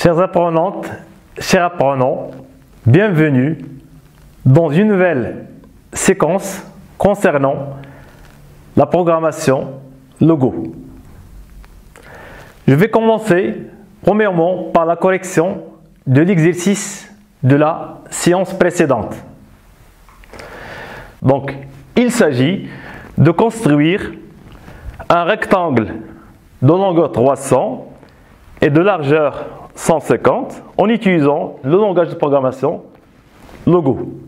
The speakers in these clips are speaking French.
Chères apprenantes, chers apprenants, bienvenue dans une nouvelle séquence concernant la programmation Logo. Je vais commencer premièrement par la correction de l'exercice de la séance précédente. Donc, il s'agit de construire un rectangle de longueur 300 et de largeur 150 en utilisant le langage de programmation Logo.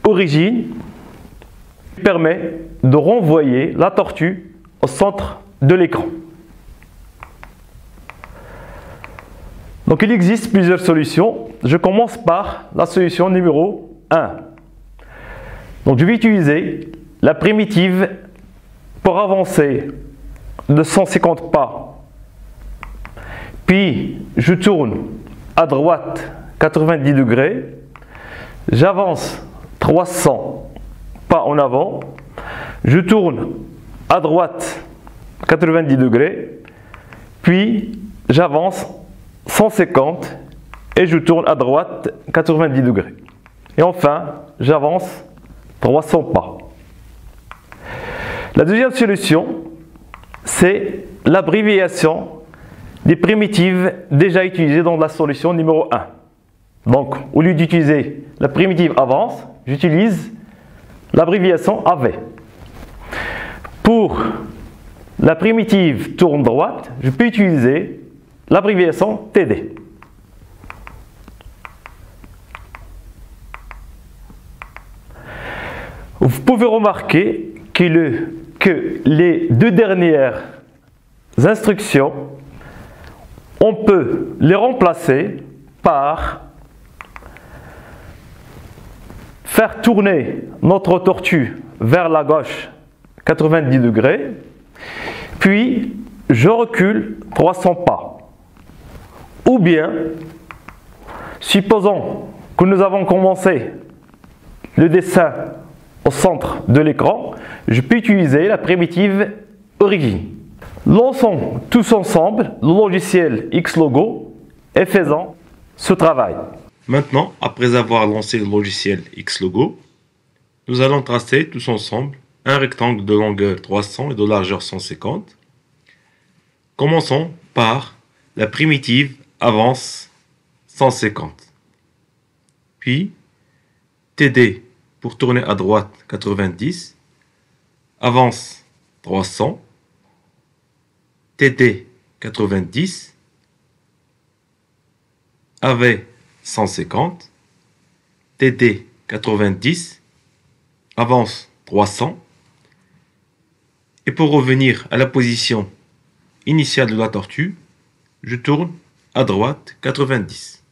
Origine permet de renvoyer la tortue au centre de l'écran. Donc il existe plusieurs solutions. Je commence par la solution numéro 1. Donc je vais utiliser la primitive pour avancer de 150 pas. Puis je tourne à droite 90 degrés. J'avance 300 pas en avant. Je tourne à droite 90 degrés. Puis j'avance 150 et je tourne à droite 90 degrés. Et enfin, j'avance 300 pas. La deuxième solution, c'est l'abréviation des primitives déjà utilisées dans la solution numéro 1. Donc, au lieu d'utiliser la primitive avance, j'utilise l'abréviation AV. Pour la primitive tourne droite, je peux utiliser l'abréviation TD. Vous pouvez remarquer que les deux dernières instructions, on peut les remplacer par faire tourner notre tortue vers la gauche 90 degrés, puis je recule 300 pas. Ou bien, supposons que nous avons commencé le dessin au centre de l'écran, je peux utiliser la primitive origine. Lançons tous ensemble le logiciel Xlogo et faisons ce travail. Maintenant, après avoir lancé le logiciel Xlogo, nous allons tracer tous ensemble un rectangle de longueur 300 et de largeur 150. Commençons par la primitive avance 150. Puis, TD pour tourner à droite 90, avance 300, TD 90, AV 150, TD 90, avance 300. Et pour revenir à la position initiale de la tortue, je tourne à droite 90.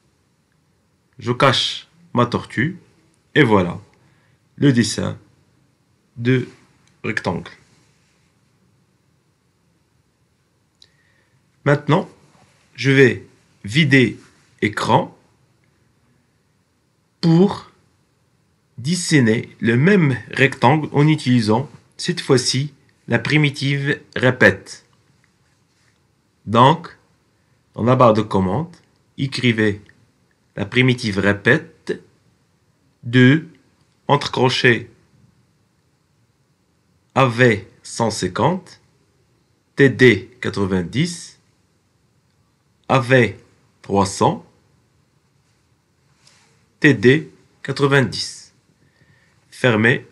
Je cache ma tortue et voilà le dessin de rectangle. Maintenant, je vais vider écran pour dessiner le même rectangle en utilisant cette fois-ci la primitive répète. Donc, dans la barre de commande, écrivez la primitive répète 2 entre crochets AV 150, TD 90, AV 300, TD 90. Fermez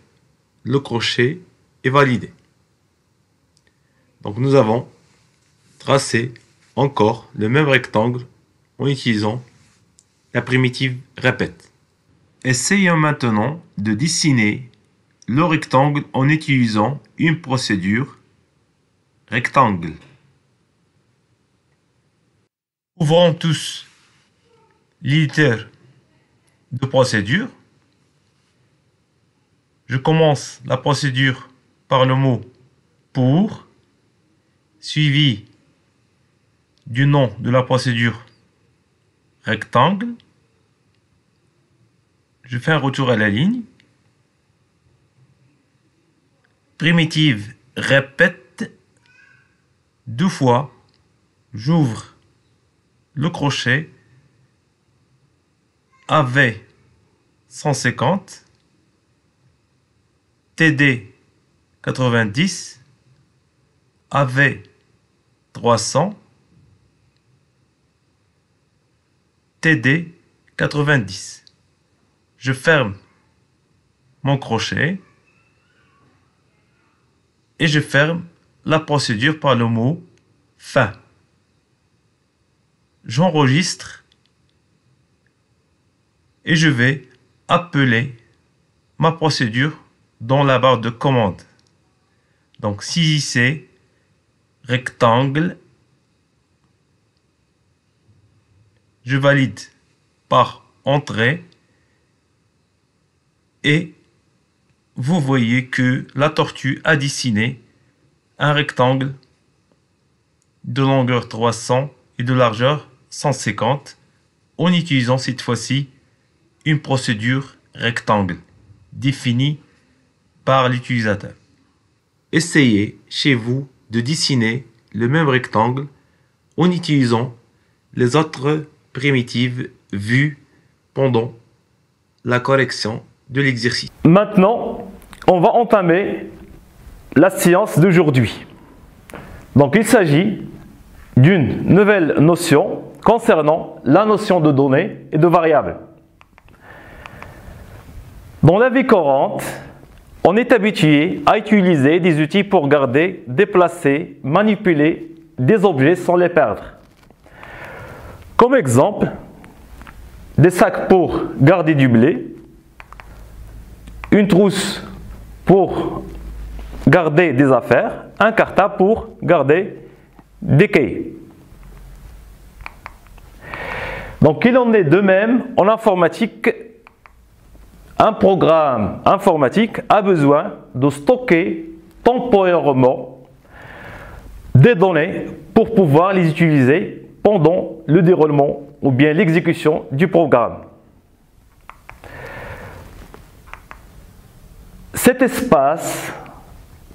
le crochet et validez. Donc nous avons tracé encore le même rectangle en utilisant la primitive répète. Essayons maintenant de dessiner le rectangle en utilisant une procédure rectangle. Ouvrons tous l'éditeur de procédure. Je commence la procédure par le mot pour, suivi du nom de la procédure rectangle. Je fais un retour à la ligne. Primitive répète 2 fois. J'ouvre le crochet AV 150, TD 90, AV 300, TD 90. Je ferme mon crochet et je ferme la procédure par le mot fin. J'enregistre et je vais appeler ma procédure dans la barre de commande. Donc saisissez rectangle, je valide par entrée et vous voyez que la tortue a dessiné un rectangle de longueur 300 et de largeur 150 en utilisant cette fois-ci une procédure rectangle définie par l'utilisateur. Essayez chez vous de dessiner le même rectangle en utilisant les autres primitives vues pendant la correction de l'exercice. Maintenant, on va entamer la séance d'aujourd'hui. Donc, il s'agit d'une nouvelle notion concernant la notion de données et de variables. Dans la vie courante, on est habitué à utiliser des outils pour garder, déplacer, manipuler des objets sans les perdre. Comme exemple, des sacs pour garder du blé, une trousse pour garder des affaires, un cartable pour garder des cahiers. Donc il en est de même en informatique. Un programme informatique a besoin de stocker temporairement des données pour pouvoir les utiliser pendant le déroulement ou bien l'exécution du programme. Cet espace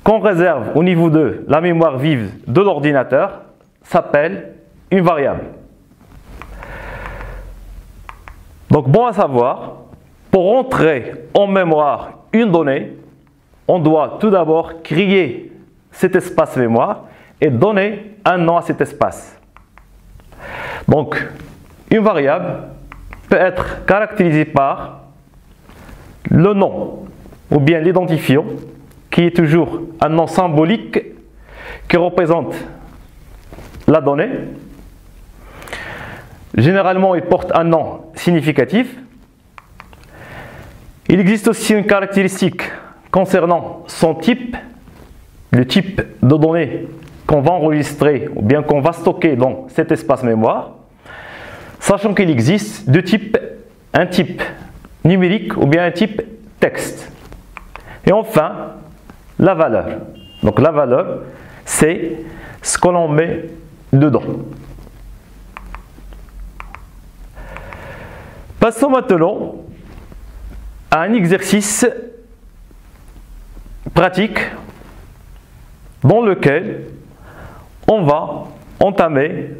qu'on réserve au niveau de la mémoire vive de l'ordinateur s'appelle une variable. Donc bon à savoir, pour entrer en mémoire une donnée, on doit tout d'abord créer cet espace mémoire et donner un nom à cet espace. Donc, une variable peut être caractérisée par le nom ou bien l'identifiant, qui est toujours un nom symbolique qui représente la donnée. Généralement, il porte un nom significatif. Il existe aussi une caractéristique concernant son type, le type de données qu'on va enregistrer ou bien qu'on va stocker dans cet espace mémoire, sachant qu'il existe deux types, un type numérique ou bien un type texte. Et enfin, la valeur. Donc la valeur, c'est ce que l'on met dedans. Passons maintenant à un exercice pratique dans lequel on va entamer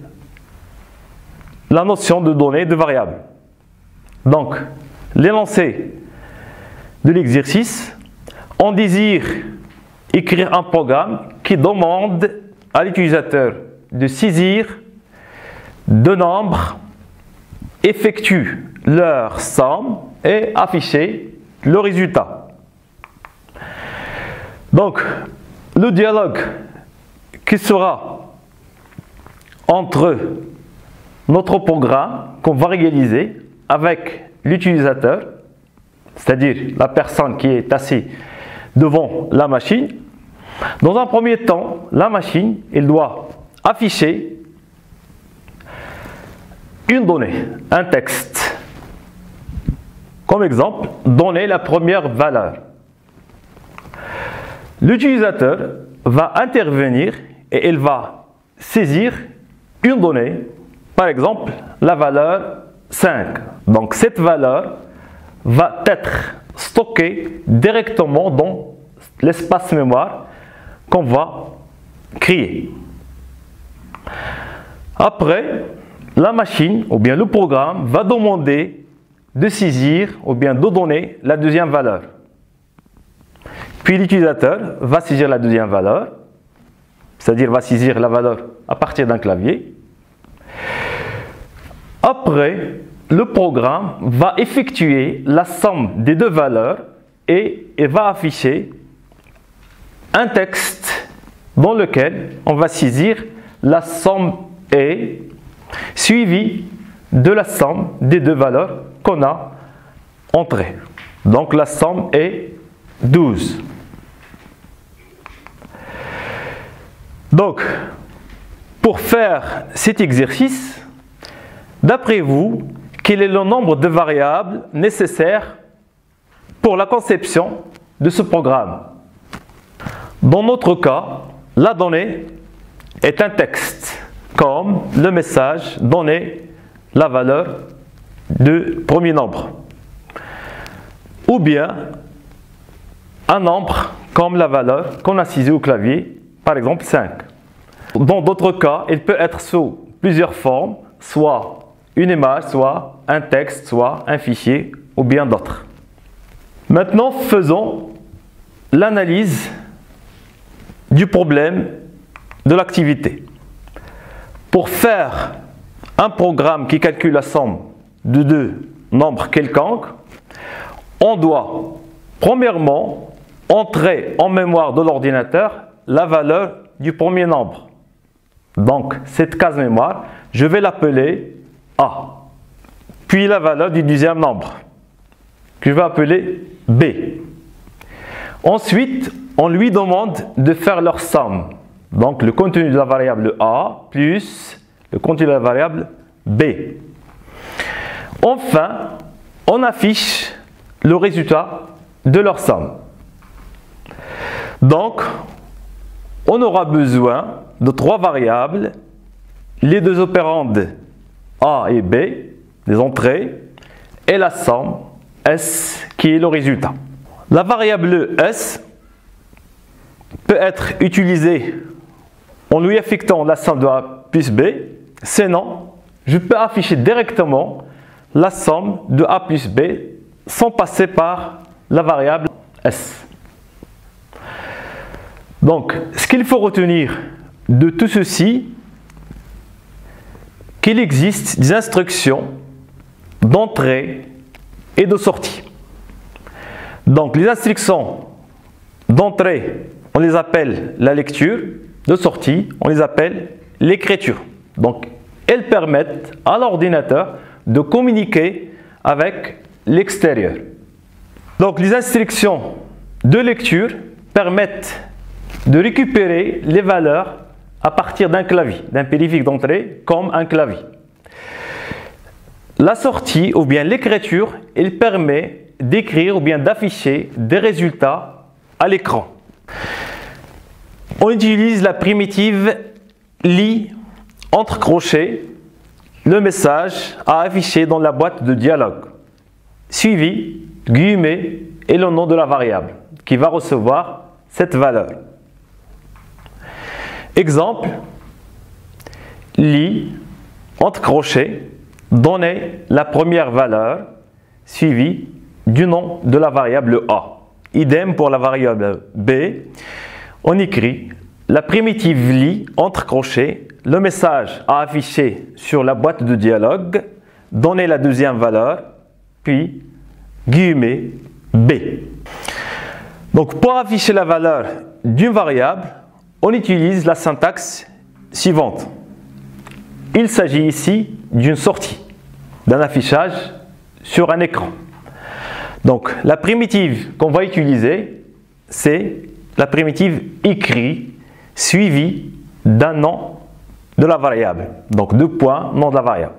la notion de données de variables. Donc, l'énoncé de l'exercice, on désire écrire un programme qui demande à l'utilisateur de saisir deux nombres, effectue leur somme et afficher le résultat. Donc, le dialogue qui sera entre notre programme qu'on va réaliser avec l'utilisateur, c'est-à-dire la personne qui est assise devant la machine. Dans un premier temps, la machine, elle doit afficher une donnée, un texte. Comme exemple, donner la première valeur. L'utilisateur va intervenir et il va saisir une donnée, par exemple la valeur 5. Donc cette valeur va être stockée directement dans l'espace mémoire qu'on va créer. Après, la machine ou bien le programme va demander de saisir ou bien de donner la deuxième valeur. Puis l'utilisateur va saisir la deuxième valeur, c'est-à-dire va saisir la valeur à partir d'un clavier. Après, le programme va effectuer la somme des deux valeurs et va afficher un texte dans lequel on va saisir la somme E suivie de la somme des deux valeurs qu'on a entrées. Donc la somme est 12. Donc, pour faire cet exercice, d'après vous, quel est le nombre de variables nécessaires pour la conception de ce programme? Dans notre cas, la donnée est un texte, comme le message donner la valeur du premier nombre. Ou bien un nombre comme la valeur qu'on a saisie au clavier, par exemple 5. Dans d'autres cas, il peut être sous plusieurs formes, soit une image, soit un texte, soit un fichier, ou bien d'autres. Maintenant, faisons l'analyse du problème de l'activité. Pour faire un programme qui calcule la somme de deux nombres quelconques, on doit premièrement entrer en mémoire de l'ordinateur la valeur du premier nombre. Donc, cette case mémoire, je vais l'appeler A. Puis la valeur du deuxième nombre, que je vais appeler B. Ensuite, on lui demande de faire leur somme. Donc, le contenu de la variable A plus le contenu de la variable B. Enfin, on affiche le résultat de leur somme. Donc, on aura besoin de trois variables, les deux opérandes A et B, les entrées, et la somme S qui est le résultat. La variable S peut être utilisée en lui affectant la somme de A plus B, sinon je peux afficher directement la somme de A plus B sans passer par la variable S. Donc, ce qu'il faut retenir de tout ceci, qu'il existe des instructions d'entrée et de sortie. Donc, les instructions d'entrée, on les appelle la lecture, de sortie, on les appelle l'écriture. Donc, elles permettent à l'ordinateur de communiquer avec l'extérieur. Donc, les instructions de lecture permettent de récupérer les valeurs à partir d'un clavier, d'un périphérique d'entrée comme un clavier. La sortie ou bien l'écriture, elle permet d'écrire ou bien d'afficher des résultats à l'écran. On utilise la primitive lit entre crochets le message à afficher dans la boîte de dialogue, suivi de guillemets et le nom de la variable qui va recevoir cette valeur. Exemple, lit entre crochets, donner la première valeur suivie du nom de la variable A. Idem pour la variable B, on écrit la primitive lit entre crochets, le message à afficher sur la boîte de dialogue, donner la deuxième valeur, puis guillemets B. Donc pour afficher la valeur d'une variable, on utilise la syntaxe suivante. Il s'agit ici d'une sortie, d'un affichage sur un écran. Donc la primitive qu'on va utiliser, c'est la primitive écrit suivie d'un nom de la variable. Donc deux points, nom de la variable.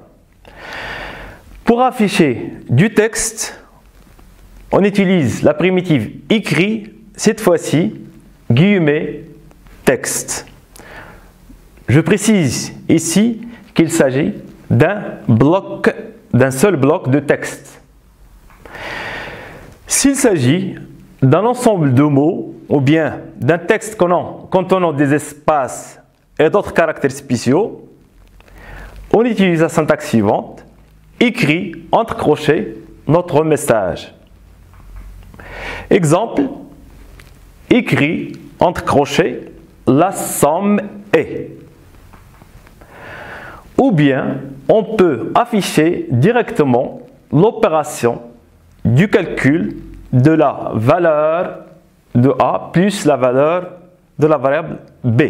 Pour afficher du texte, on utilise la primitive écrit, cette fois-ci, guillemets, texte. Je précise ici qu'il s'agit d'un seul bloc de texte. S'il s'agit d'un ensemble de mots ou bien d'un texte contenant des espaces et d'autres caractères spéciaux, on utilise la syntaxe suivante, écrit entre crochets, notre message. Exemple, écrit entre crochets, la somme est. Ou bien, on peut afficher directement l'opération du calcul de la valeur de A plus la valeur de la variable B.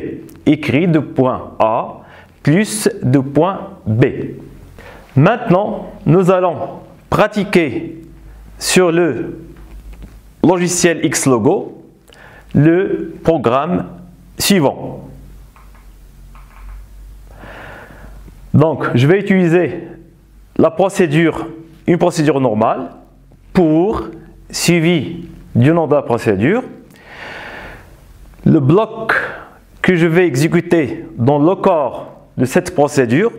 Écrit de point A plus de point B. Maintenant, nous allons pratiquer sur le logiciel Xlogo le programme suivant. Donc, je vais utiliser une procédure normale pour suivi du nom de la procédure. Le bloc que je vais exécuter dans le corps de cette procédure,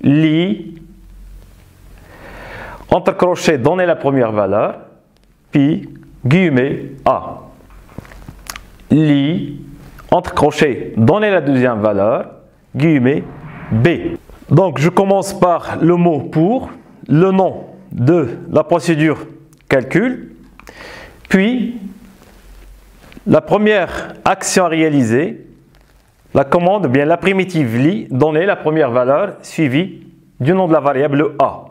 lit, entre crochets, donner la première valeur, puis guillemets A. Lit, entre crochets, donner la deuxième valeur, guillemets B. Donc je commence par le mot pour, le nom de la procédure calcul, puis la première action à réaliser, la commande, bien la primitive lit, donner la première valeur suivie du nom de la variable A.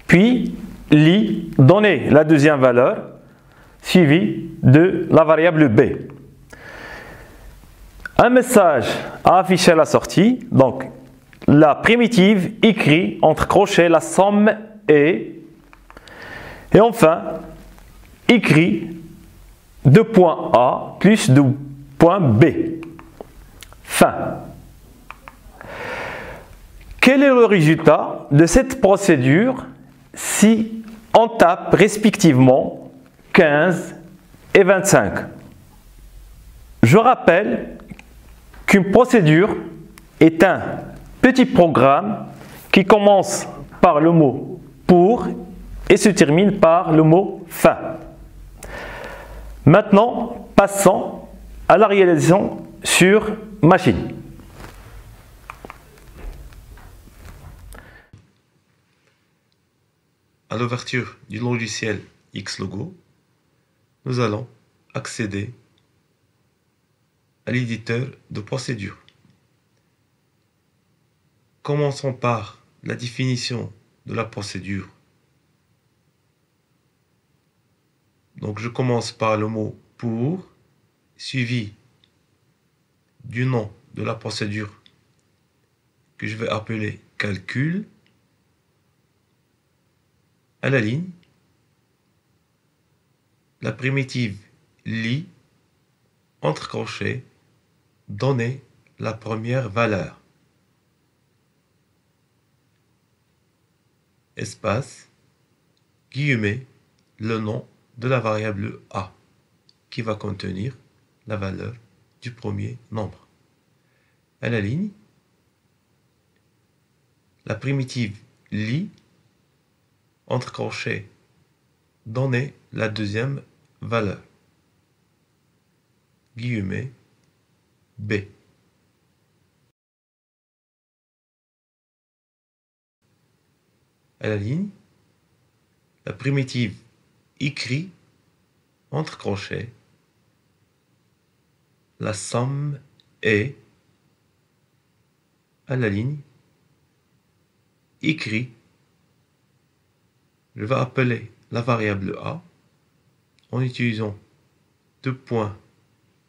Puis lit, donner la deuxième valeur suivie de la variable B. Un message à afficher à la sortie, donc la primitive écrit entre crochets la somme est, et enfin écrit de point A plus de point B. Fin. Quel est le résultat de cette procédure si on tape respectivement 15 et 25? Je rappelle qu'une procédure est un petit programme qui commence par le mot pour et se termine par le mot fin. Maintenant, passons à la réalisation sur machine. À l'ouverture du logiciel Xlogo, nous allons accéder à l'éditeur de procédure. Commençons par la définition de la procédure. Donc je commence par le mot pour, suivi du nom de la procédure que je vais appeler calcul. À la ligne, la primitive lit, entre crochets, donner la première valeur. Espace, guillemets, le nom de la variable A, qui va contenir la valeur du premier nombre. À la ligne, la primitive lit, entre crochets, donner la deuxième valeur. Guillemets, B. À la ligne, la primitive écrit, entre crochets, la somme est, à la ligne, écrit, je vais appeler la variable A en utilisant deux points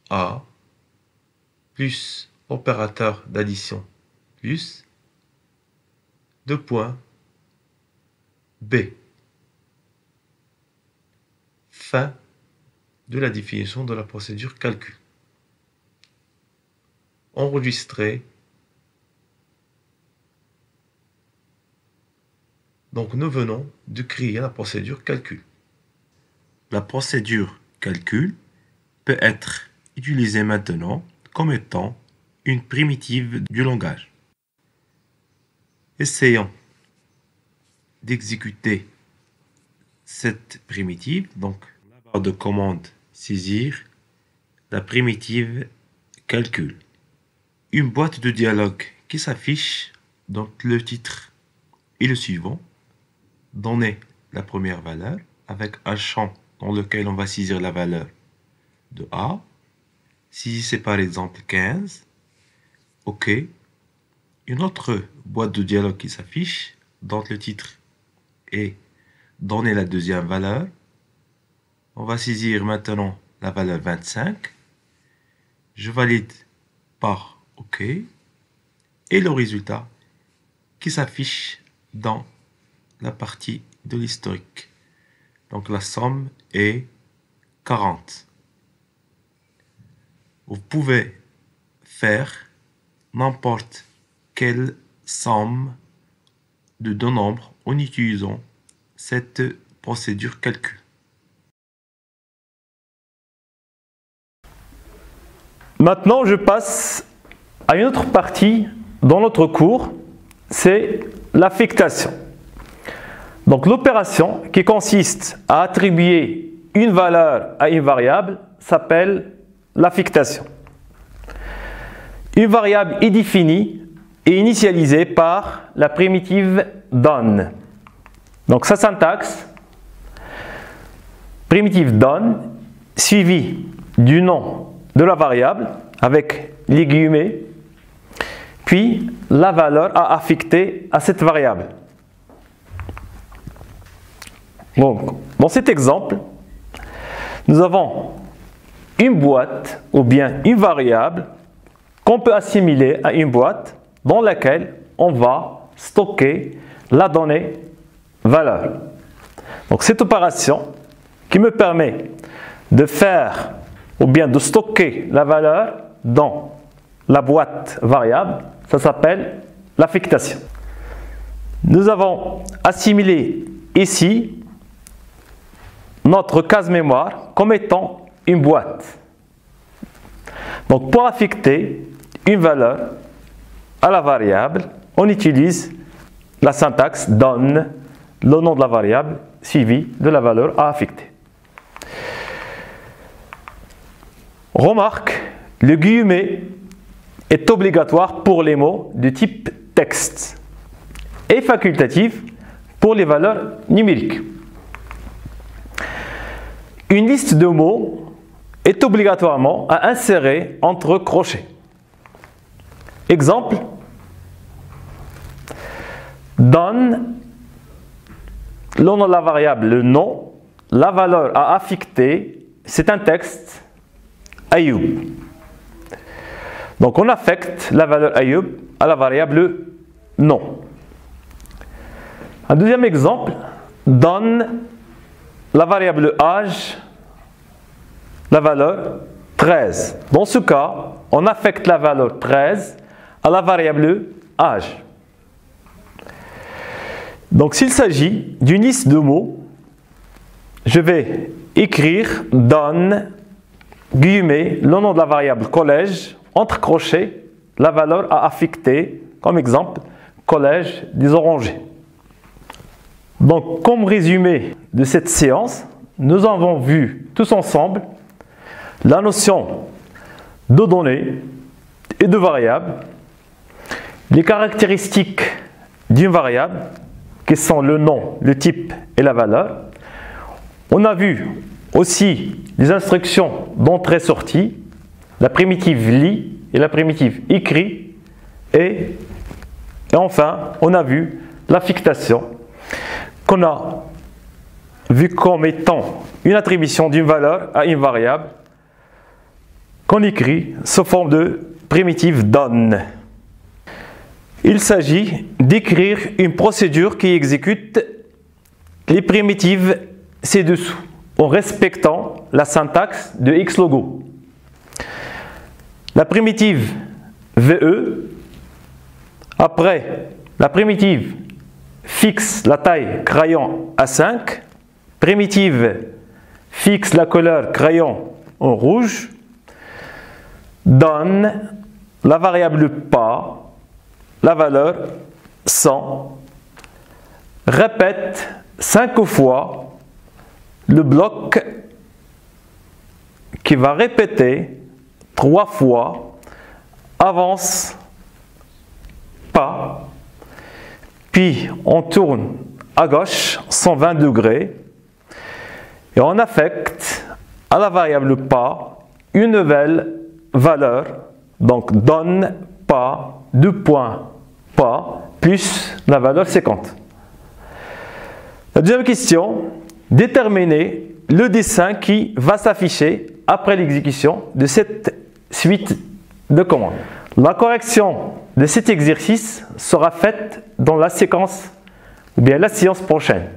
A plus opérateur d'addition plus deux points B. Fin de la définition de la procédure calcul. Enregistrer. Donc nous venons de créer la procédure calcul. La procédure calcul peut être utilisée maintenant comme étant une primitive du langage. Essayons d'exécuter cette primitive. Donc la barre de commande saisir la primitive calcul. Une boîte de dialogue qui s'affiche, donc le titre et le suivant. Donner la première valeur avec un champ dans lequel on va saisir la valeur de A. Si c'est par exemple 15, OK. Une autre boîte de dialogue qui s'affiche, dont le titre est donner la deuxième valeur. On va saisir maintenant la valeur 25. Je valide par OK. Et le résultat qui s'affiche dans la partie de l'historique. Donc la somme est 40. Vous pouvez faire n'importe quelle somme de deux nombres en utilisant cette procédure calcul. Maintenant, je passe à une autre partie dans notre cours, c'est l'affectation. Donc l'opération qui consiste à attribuer une valeur à une variable s'appelle l'affectation. Une variable est définie et initialisée par la primitive done. Donc sa syntaxe, primitive done, suivie du nom de la variable avec les guillemets, puis la valeur à affecter à cette variable. Donc, dans cet exemple, nous avons une boîte ou bien une variable qu'on peut assimiler à une boîte dans laquelle on va stocker la donnée valeur. Donc cette opération qui me permet de faire ou bien de stocker la valeur dans la boîte variable, ça s'appelle l'affectation. Nous avons assimilé ici notre case mémoire comme étant une boîte. Donc pour affecter une valeur à la variable, on utilise la syntaxe donne, le nom de la variable suivi de la valeur à affecter. Remarque, le guillemet est obligatoire pour les mots de type texte et facultatif pour les valeurs numériques. Une liste de mots est obligatoirement à insérer entre crochets. Exemple, donne le nom de la variable, le nom, la valeur à affecter, c'est un texte, Ayoub. Donc on affecte la valeur Ayoub à la variable nom. Un deuxième exemple, donne la variable âge, la valeur 13. Dans ce cas, on affecte la valeur 13 à la variable âge. Donc s'il s'agit d'une liste de mots, je vais écrire donne, guillemets, le nom de la variable collège, entre crochets, la valeur à affecter, comme exemple, collège des Orangers. Donc, comme résumé de cette séance, nous avons vu tous ensemble la notion de données et de variables, les caractéristiques d'une variable, qui sont le nom, le type et la valeur. On a vu aussi les instructions d'entrée-sortie, la primitive lit et la primitive écrit, et enfin, on a vu l'affectation qu'on a vu comme étant une attribution d'une valeur à une variable qu'on écrit sous forme de primitive donne. Il s'agit d'écrire une procédure qui exécute les primitives ci-dessous en respectant la syntaxe de Xlogo. La primitive VE, après la primitive fixe la taille crayon à 5, primitive fixe la couleur crayon en rouge, donne la variable pas, la valeur 100, répète 5 fois le bloc qui va répéter 3 fois avance pas, puis on tourne à gauche 120 degrés et on affecte à la variable pas une nouvelle valeur, donc donne pas, 2 points pas, plus la valeur 50. La deuxième question, déterminer le dessin qui va s'afficher après l'exécution de cette suite de commandes. La correction de cet exercice sera faite dans la séquence ou bien la séance prochaine.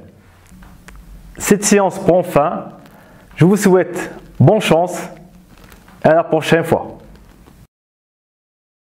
Cette séance prend fin. Je vous souhaite bonne chance et à la prochaine fois.